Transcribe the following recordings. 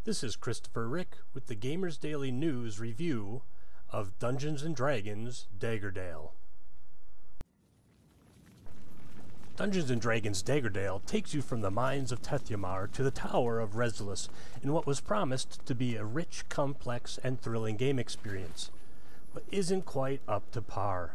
This is Christopher Rick with the Gamers Daily News review of Dungeons & Dragons Daggerdale. Dungeons & Dragons Daggerdale takes you from the mines of Tethymar to the Tower of Restless in what was promised to be a rich, complex, and thrilling game experience, but isn't quite up to par.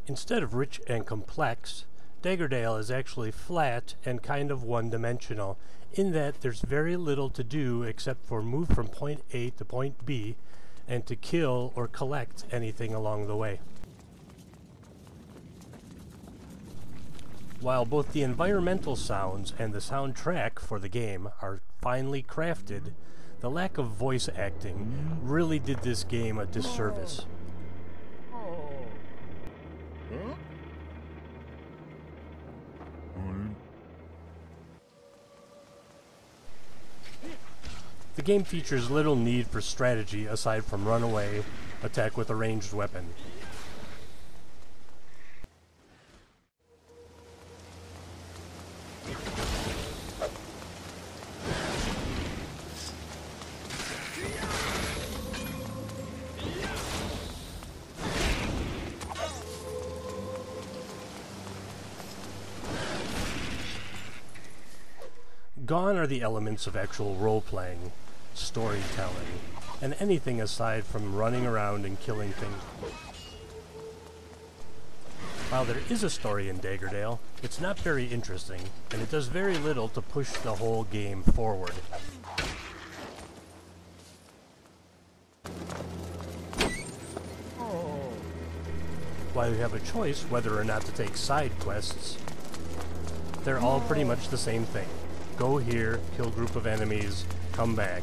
Instead of rich and complex, Daggerdale is actually flat and kind of one-dimensional, in that there's very little to do except for move from point A to point B and to kill or collect anything along the way. While both the environmental sounds and the soundtrack for the game are finely crafted, the lack of voice acting really did this game a disservice. The game features little need for strategy aside from run away, attack with a ranged weapon. Gone are the elements of actual role-playing, storytelling, and anything aside from running around and killing things. While there is a story in Daggerdale, it's not very interesting, and it does very little to push the whole game forward. While you have a choice whether or not to take side quests, they're all pretty much the same thing. Go here, kill a group of enemies, come back.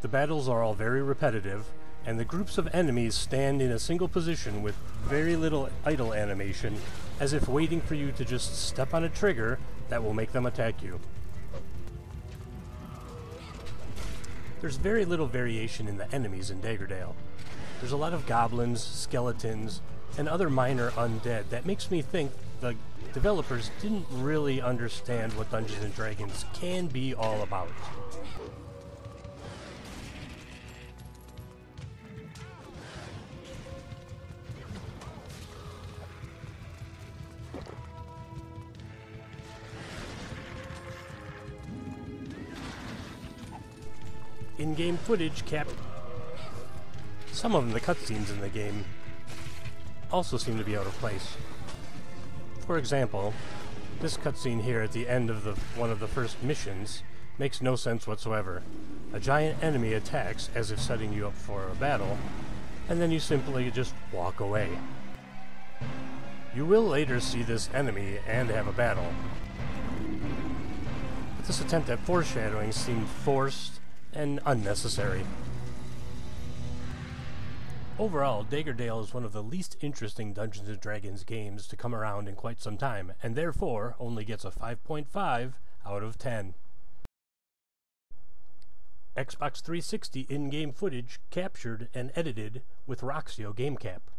The battles are all very repetitive, and the groups of enemies stand in a single position with very little idle animation, as if waiting for you to just step on a trigger that will make them attack you. There's very little variation in the enemies in Daggerdale. There's a lot of goblins, skeletons, and other minor undead that makes me think the developers didn't really understand what Dungeons & Dragons can be all about. In-game footage some of the cutscenes in the game also seem to be out of place. For example, this cutscene here at the end of one of the first missions makes no sense whatsoever. A giant enemy attacks as if setting you up for a battle, and then you simply just walk away. You will later see this enemy and have a battle, but this attempt at foreshadowing seemed forced and unnecessary. Overall, Daggerdale is one of the least interesting Dungeons & Dragons games to come around in quite some time, and therefore only gets a 5.5 out of 10. Xbox 360 in-game footage captured and edited with Roxio GameCap.